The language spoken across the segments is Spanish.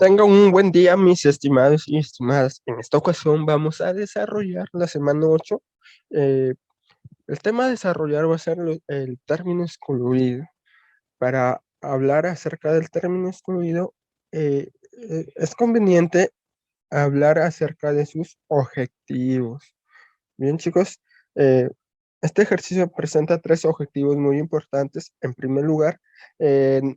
Tengan un buen día, mis estimados y estimadas. En esta ocasión vamos a desarrollar la semana 8. Eh, el tema a desarrollar va a ser el término excluido. Para hablar acerca del término excluido, es conveniente hablar acerca de sus objetivos. Bien, chicos, eh, este ejercicio presenta tres objetivos muy importantes. En primer lugar,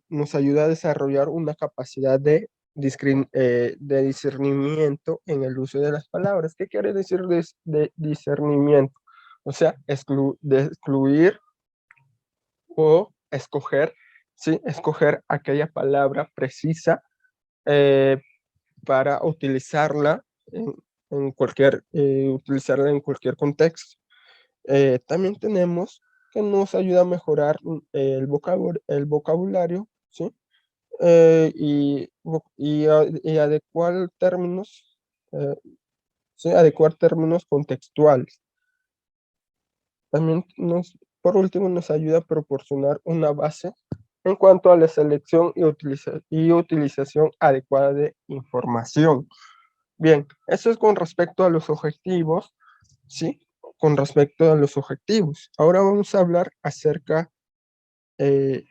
nos ayuda a desarrollar una capacidad de discernimiento en el uso de las palabras. ¿Qué quiere decir de discernimiento? O sea, de excluir o escoger, ¿sí? Escoger aquella palabra precisa eh, para utilizarla en cualquier contexto. También tenemos que nos ayuda a mejorar el vocabulario, ¿sí? Y adecuar eh, ¿sí? Adecuar términos contextuales. También por último, nos ayuda a proporcionar una base en cuanto a la selección y utilización adecuada de información. Bien, eso es con respecto a los objetivos, ¿sí? Con respecto a los objetivos. Ahora vamos a hablar acerca eh,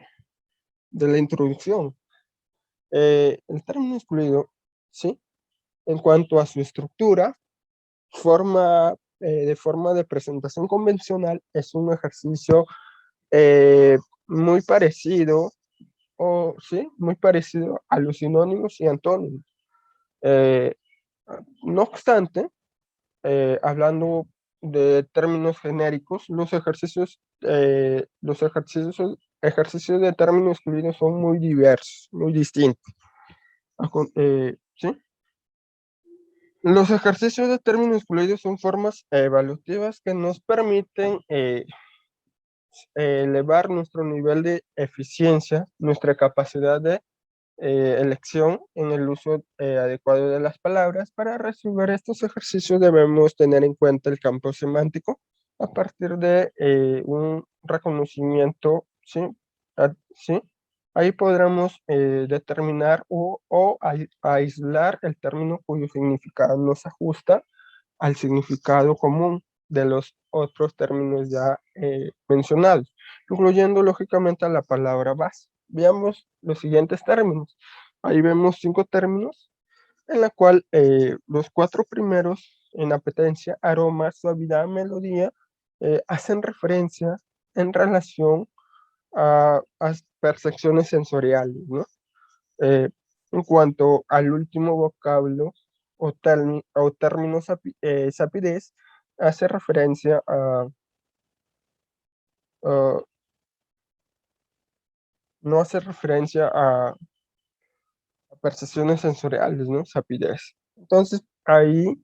de la introducción. El término excluido, ¿sí? En cuanto a su estructura, de forma de presentación convencional, es un ejercicio muy parecido, sí, muy parecido a los sinónimos y antónimos. Eh, no obstante, hablando de términos genéricos, ejercicios de términos excluidos son muy diversos, muy distintos. ¿Sí? Los ejercicios de términos excluidos son formas evaluativas que nos permiten elevar nuestro nivel de eficiencia, nuestra capacidad de elección en el uso adecuado de las palabras. Para resolver estos ejercicios debemos tener en cuenta el campo semántico a partir de un reconocimiento, ¿sí? ¿Sí? Ahí podremos determinar aislar el término cuyo significado no se ajusta al significado común de los otros términos ya mencionados, incluyendo lógicamente a la palabra base. Veamos los siguientes términos. Ahí vemos 5 términos, en la cual los 4 primeros en apetencia, aroma, suavidad, melodía, hacen referencia en relación a percepciones sensoriales, ¿no? Eh, en cuanto al último vocablo o término sapidez, hace referencia a- no hace referencia a percepciones sensoriales, ¿no? Sapidez. Entonces, ahí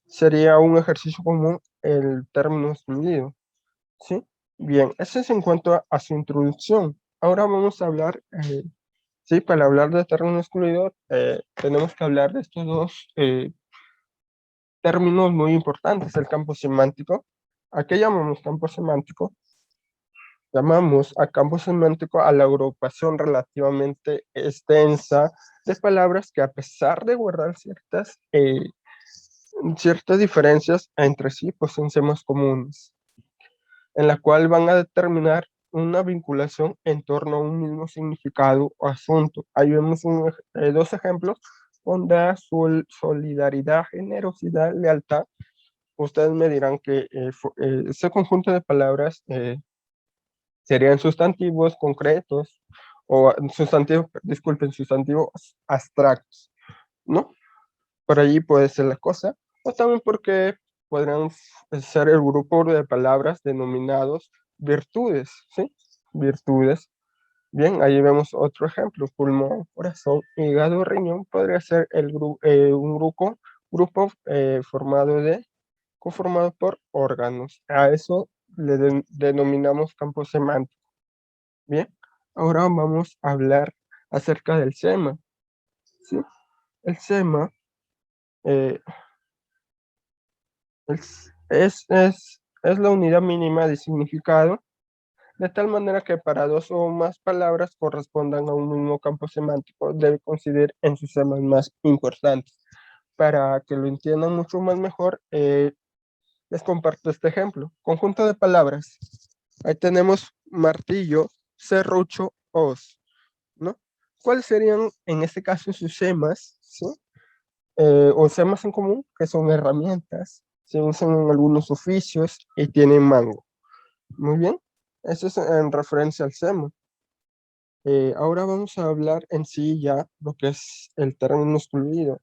sería un ejercicio común el término excluido, ¿sí? Bien, eso es en cuanto a su introducción. Ahora vamos a hablar, sí, para hablar de término excluido, tenemos que hablar de estos dos términos muy importantes, el campo semántico. ¿A qué llamamos campo semántico? Llamamos a campo semántico a la agrupación relativamente extensa de palabras que, a pesar de guardar ciertas diferencias entre sí, poseen temas comunes, en la cual van a determinar una vinculación en torno a un mismo significado o asunto. Ahí vemos dos ejemplos: bondad, solidaridad, generosidad, lealtad. Ustedes me dirán que ese conjunto de palabras serían sustantivos concretos o sustantivos abstractos, ¿no? Por allí puede ser la cosa, o también porque podrían ser el grupo de palabras denominados virtudes, ¿sí? Virtudes. Bien, ahí vemos otro ejemplo: pulmón, corazón, hígado, riñón. Podría ser un grupo conformado por órganos. A eso denominamos campo semántico. Bien, ahora vamos a hablar acerca del SEMA, ¿sí? El SEMA eh, es la unidad mínima de significado de tal manera que para dos o más palabras correspondan a un mismo campo semántico, debe coincidir en sus temas más importantes. Para que lo entiendan mucho más mejor, les comparto este ejemplo. Conjunto de palabras. Ahí tenemos martillo, serrucho, hoz, ¿no? ¿Cuáles serían en este caso sus semas, ¿sí? O semas en común, que son herramientas, se usan en algunos oficios y tienen mango. Muy bien, eso es en referencia al sema. Ahora vamos a hablar en sí ya lo que es el término excluido.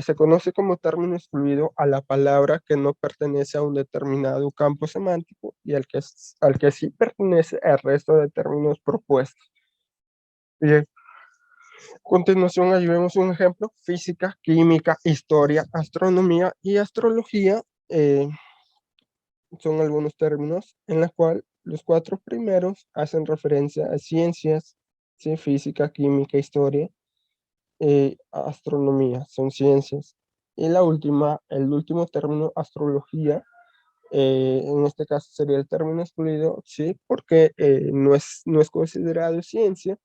Se conoce como término excluido a la palabra que no pertenece a un determinado campo semántico y al que sí pertenece el resto de términos propuestos. Bien, a continuación ahí vemos un ejemplo: física, química, historia, astronomía y astrología. Son algunos términos en los cuales los cuatro primeros hacen referencia a ciencias, ¿sí? Física, química, historia, astronomía, son ciencias. Y el último término, astrología, en este caso sería el término excluido, ¿sí? Porque no es considerado ciencia.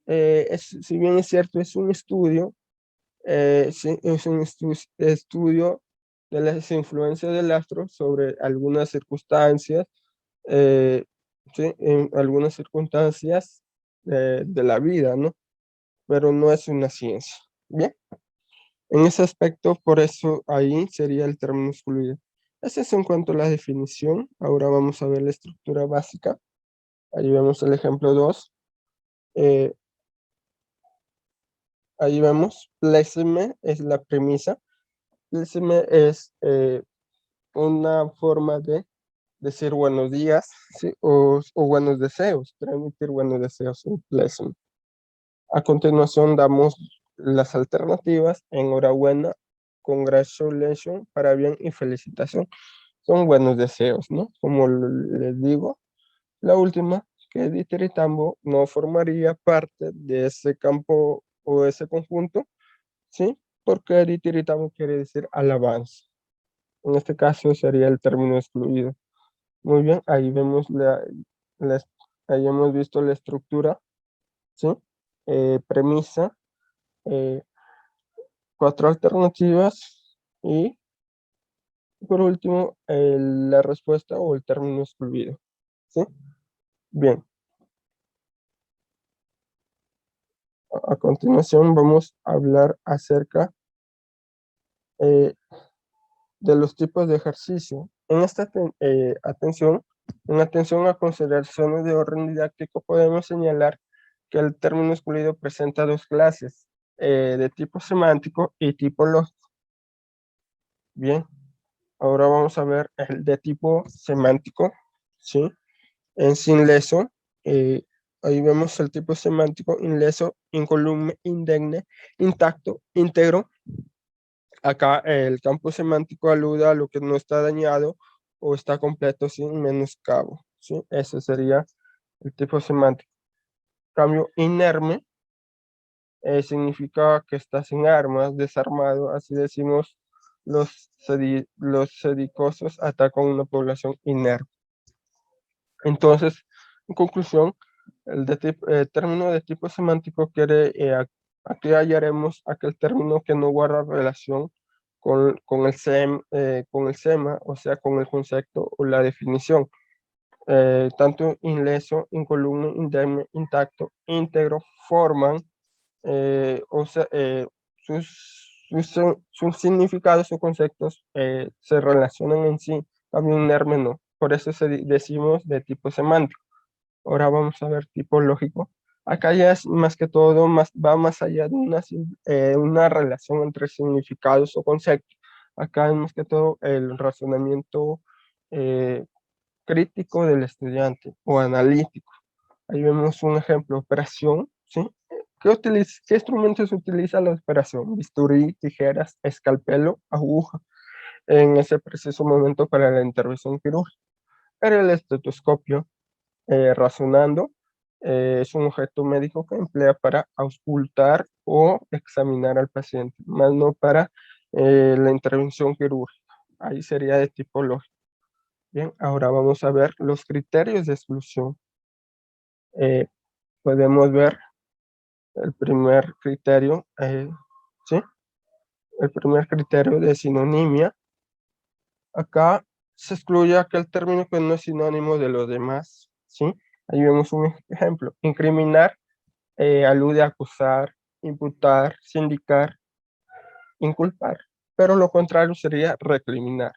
Si bien es cierto, es un estudio, sí, es un estudio de las influencias del astro sobre algunas circunstancias, eh, sí, en algunas circunstancias de la vida, ¿no? Pero no es una ciencia. Bien, en ese aspecto, por eso ahí sería el término excluido. Ese es en cuanto a la definición. Ahora vamos a ver la estructura básica. Ahí vemos el ejemplo 2. Eh, Ahí vemos, pléceme es la premisa. Pléceme es una forma de decir buenos días, ¿sí? O buenos deseos, transmitir buenos deseos, un pléceme. A continuación damos las alternativas: enhorabuena, congratulations, para bien y felicitación. Son buenos deseos, ¿no? Como les digo, la última, que ditiritambо, no formaría parte de ese campo o ese conjunto, ¿sí? Porque ditiritambо quiere decir alabanza. En este caso sería el término excluido. Muy bien, ahí vemos la- ahí hemos visto la estructura, ¿sí? Premisa, eh, cuatro alternativas y por último la respuesta o el término excluido, ¿sí? Bien, a continuación vamos a hablar acerca eh, de los tipos de ejercicio. En esta en atención a consideraciones de orden didáctico, podemos señalar que el término excluido presenta dos clases, de tipo semántico y tipo lógico. Bien, ahora vamos a ver el de tipo semántico, ¿sí? En sinleso, eh, ahí vemos el tipo semántico: inleso, incolume, indegne, intacto, íntegro. Acá el campo semántico alude a lo que no está dañado o está completo sin menoscabo, ¿sí? Ese sería el tipo semántico. Cambio inerme significa que está sin armas, desarmado. Así decimos, los sedicosos atacan una población inerme. Entonces, en conclusión, término de tipo semántico quiere, aquí hallaremos aquel término que no guarda relación con el sema, o sea, con el concepto o la definición. Tanto inleso, incolume, indemne, intacto, íntegro forman, o sea, sus significados o conceptos se relacionan en sí. Cambio inerme no. Por eso decimos de tipo semántico. Ahora vamos a ver tipo lógico. Acá ya es más que todo, va más allá de una relación entre significados o conceptos. Acá es más que todo el razonamiento eh, crítico del estudiante o analítico. Ahí vemos un ejemplo: operación, ¿sí? ¿Qué instrumentos utiliza la operación? Bisturí, tijeras, escalpelo, aguja, en ese preciso momento para la intervención quirúrgica. Pero el estetoscopio, razonando, es un objeto médico que emplea para auscultar o examinar al paciente, más no para la intervención quirúrgica. Ahí sería de tipo lógico. Bien, ahora vamos a ver los criterios de exclusión. podemos ver el primer criterio, ¿sí? El primer criterio de sinonimia. Acá se excluye aquel término que no es sinónimo de los demás, ¿sí? Ahí vemos un ejemplo. Incriminar alude a acusar, imputar, sindicar, inculpar. Pero lo contrario sería recriminar,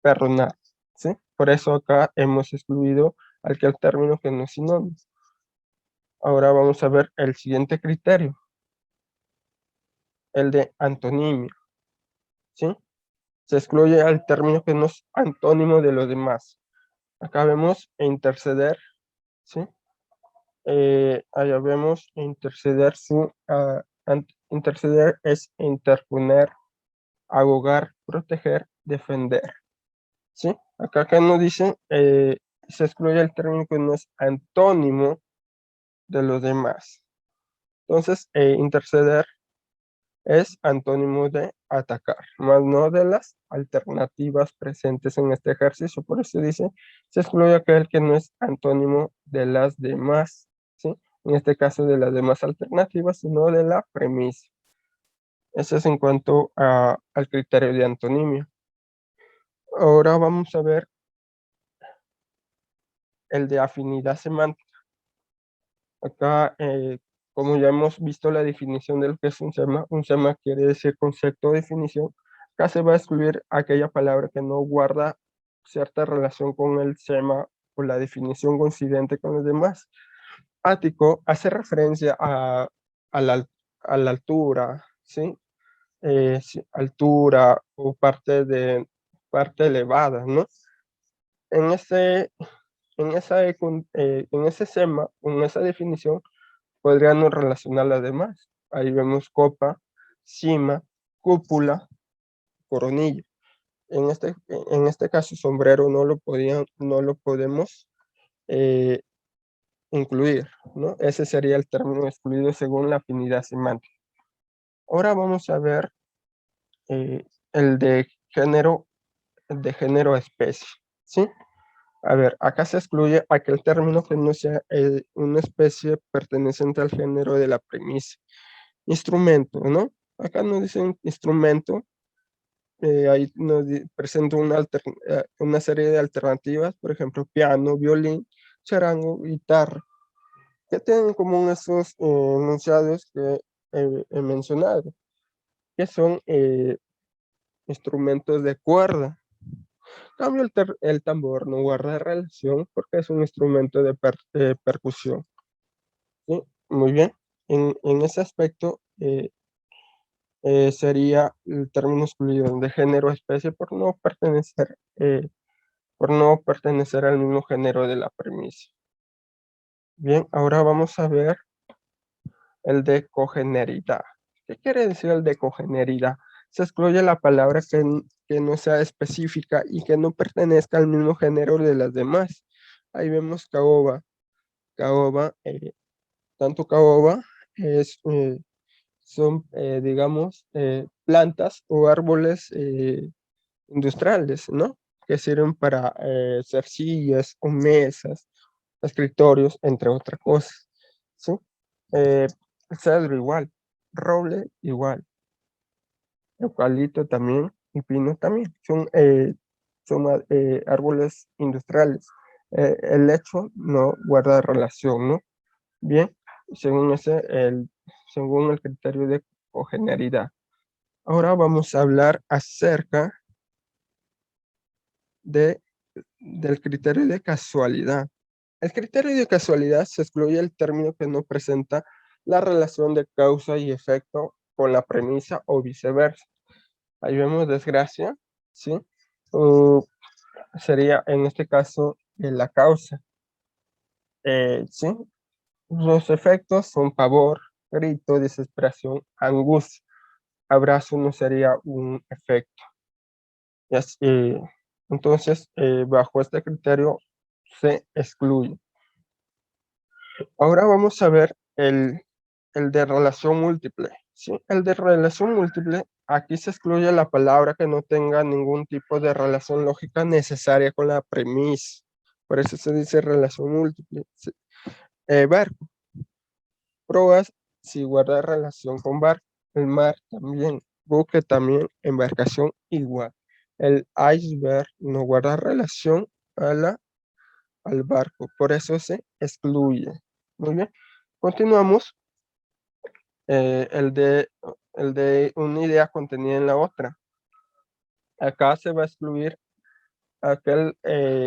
perdonar, ¿sí? Por eso acá hemos excluido aquel término que no es sinónimo. Ahora vamos a ver el siguiente criterio, el de antonimia, ¿sí? Se excluye al término que no es antónimo de los demás. Acá vemos interceder, ¿sí? Allá vemos interceder, interceder es interponer, abogar, proteger, defender, ¿sí? Acá nos dice, se excluye el término que no es antónimo de los demás. Entonces, interceder es antónimo de atacar, más no de las alternativas presentes en este ejercicio. Por eso dice, se excluye aquel que no es antónimo de las demás, ¿sí? En este caso de las demás alternativas, sino de la premisa. Eso es en cuanto al criterio de antonimia. Ahora vamos a ver el de afinidad semántica. Acá, como ya hemos visto la definición de lo que es un sema quiere decir concepto o definición. Acá se va a excluir aquella palabra que no guarda cierta relación con el sema o la definición coincidente con los demás. Ático hace referencia a la altura, ¿sí? Sí, altura o parte elevada, ¿no? En ese, en ese sema, en esa definición, podríamos relacionar las demás. Ahí vemos copa, cima, cúpula, coronilla. En este caso, sombrero no lo podemos eh, incluir, ¿no? Ese sería el término excluido según la afinidad semántica. Ahora vamos a ver el de género especie, ¿sí? A ver, acá se excluye aquel término que no sea una especie perteneciente al género de la premisa. Instrumento, ¿no? Acá nos dicen instrumento, ahí nos presenta una serie de alternativas, por ejemplo, piano, violín, charango, guitarra, que tienen en común esos enunciados que he mencionado, que son instrumentos de cuerda. En cambio, el tambor no guarda relación porque es un instrumento de percusión, ¿sí? Muy bien. En ese aspecto, sería el término excluido de género especie por no pertenecer al mismo género de la premisa. Bien, ahora vamos a ver el de cogeneridad. ¿Qué quiere decir el de cogeneridad? Se excluye la palabra que no sea específica y que no pertenezca al mismo género de las demás. Ahí vemos caoba. Caoba, tanto caoba es son, digamos, plantas o árboles industriales, ¿no? Que sirven para hacer sillas o mesas, escritorios, entre otras cosas, ¿sí? Eh, cedro igual, roble igual, eucalipto también y pino también. Son árboles industriales. El hecho no guarda relación, ¿no? Bien, según según el criterio de cogeneridad. Ahora vamos a hablar acerca del criterio de casualidad. El criterio de casualidad se excluye el término que no presenta la relación de causa y efecto con la premisa o viceversa. Ahí vemos desgracia, ¿sí? O sería en este caso la causa, ¿sí? Los efectos son pavor, grito, desesperación, angustia. Abrazo no sería un efecto. Y entonces, bajo este criterio se excluye. Ahora vamos a ver el de relación múltiple, ¿sí? El de relación múltiple, aquí se excluye la palabra que no tenga ningún tipo de relación lógica necesaria con la premisa. Por eso se dice relación múltiple, ¿sí? Barco. Proas si guarda relación con barco. El mar también. Buque también. Embarcación igual. El iceberg no guarda relación a al barco. Por eso se excluye. Muy bien. Continuamos. El de una idea contenida en la otra. Acá se va a excluir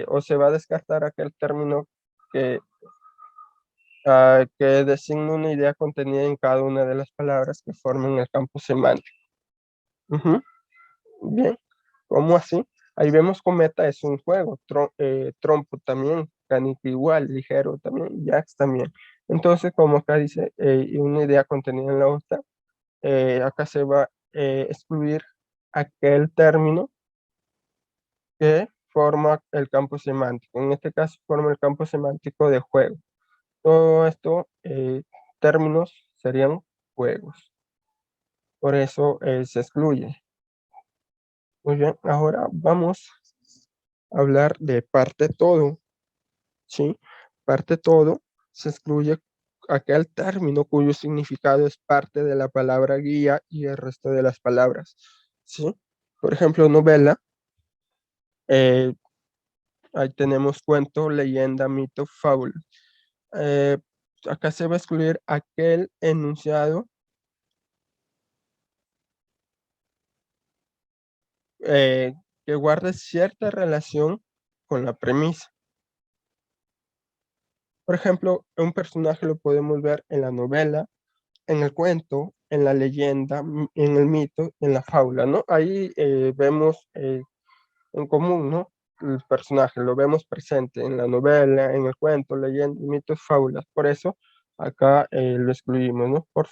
o se va a descartar aquel término que, que designa una idea contenida en cada una de las palabras que forman el campo semántico. Ujú. Bien, ¿cómo así? Ahí vemos cometa es un juego, trompo también, canica igual, ligero también, jacks también. Entonces, como acá dice, una idea contenida en la otra, acá se va a excluir aquel término que forma el campo semántico. En este caso, forma el campo semántico de juego. Todo esto, términos serían juegos. Por eso se excluye. Muy bien, ahora vamos a hablar de parte todo. ¿Sí? Parte todo se excluye aquel término cuyo significado es parte de la palabra guía y el resto de las palabras. ¿Sí? Por ejemplo, novela. eh, Ahí tenemos cuento, leyenda, mito, fábula. Eh, Acá se va a excluir aquel enunciado eh, que guarde cierta relación con la premisa. Por ejemplo, un personaje lo podemos ver en la novela, en el cuento, en la leyenda, en el mito, en la fábula, ¿no? Ahí vemos en común, ¿no? El personaje lo vemos presente en la novela, en el cuento, leyenda, mitos, fábulas. Por eso acá lo excluimos, ¿no? Por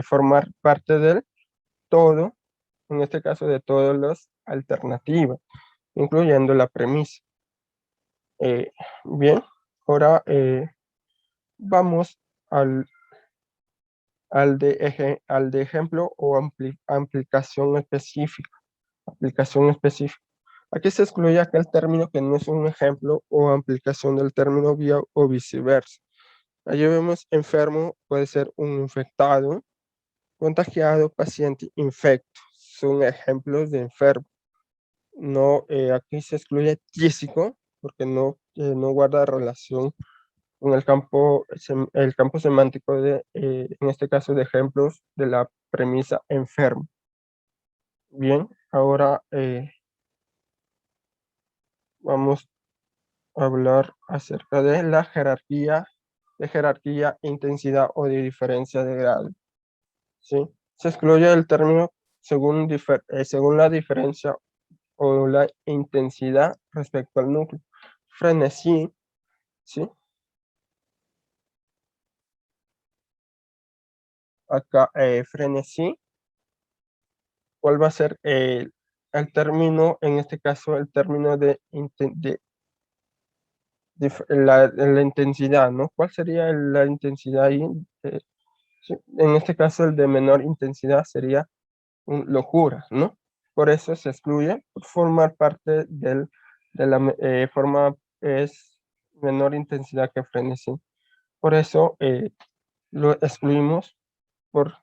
formar parte del todo, en este caso de todas las alternativas, incluyendo la premisa. Eh, Bien, ahora vamos al, al de ejemplo o aplicación específica. Aplicación específica. Aquí se excluye aquel término que no es un ejemplo o aplicación del término vía o viceversa. Allí vemos enfermo, puede ser un infectado, contagiado, paciente, infecto. Son ejemplos de enfermo. No, aquí se excluye tísico porque no guarda relación con el campo semántico en este caso, de ejemplos de la premisa enfermo. Bien, ahora vamos a hablar acerca de la jerarquía, intensidad o de diferencia de grado. ¿Sí? Se excluye el término según la diferencia o la intensidad respecto al núcleo. Frenesí, ¿sí? Acá, frenesí, ¿cuál va a ser el término, en este caso, el término la intensidad, ¿no? ¿Cuál sería la intensidad ahí? Eh, sí, en este caso, el de menor intensidad sería locura, ¿no? Por eso se excluye por formar parte de la forma es menor intensidad que frenesí. Por eso lo excluimos por,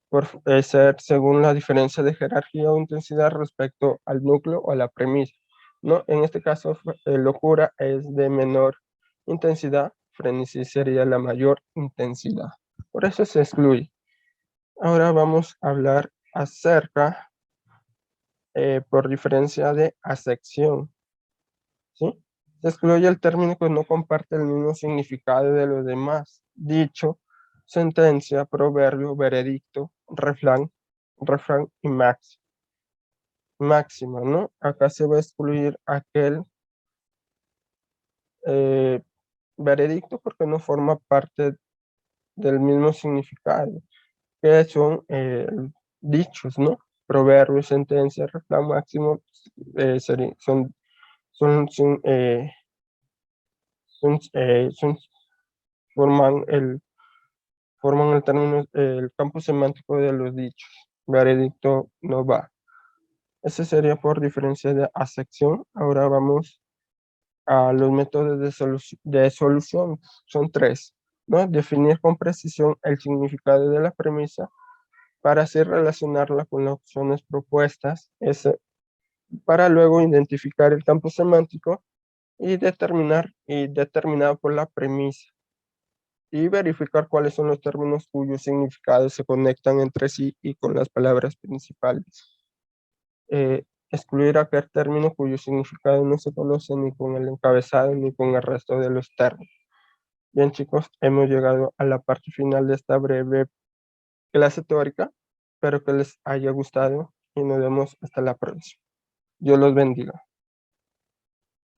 por ser según la diferencia de jerarquía o intensidad respecto al núcleo o a la premisa, ¿no? En este caso, locura es de menor intensidad, frenesí sería la mayor intensidad. Por eso se excluye. Ahora vamos a hablar acerca por diferencia de acepción, ¿sí? Se excluye el término que no comparte el mismo significado de los demás. Dicho, sentencia, proverbio, veredicto, refrán y máxima, ¿no? Acá se va a excluir aquel eh, veredicto porque no forma parte del mismo significado, que son dichos, ¿no? Proverbio, sentencia, refrán, máximo, son, son, eh, son- forman forman el término, el campo semántico de los dichos. Veredicto no va. Ese sería por diferencia de acepción. Ahora vamos Los métodos de solución son tres, ¿no? Definir con precisión el significado de la premisa para así relacionarla con las opciones propuestas, para luego identificar el campo semántico y determinado por la premisa, y verificar cuáles son los términos cuyos significados se conectan entre sí y con las palabras principales. Excluir aquel término cuyo significado no se conoce ni con el encabezado ni con el resto de los términos. Bien, chicos, hemos llegado a la parte final de esta breve clase teórica. Espero que les haya gustado y nos vemos hasta la próxima. Dios los bendiga.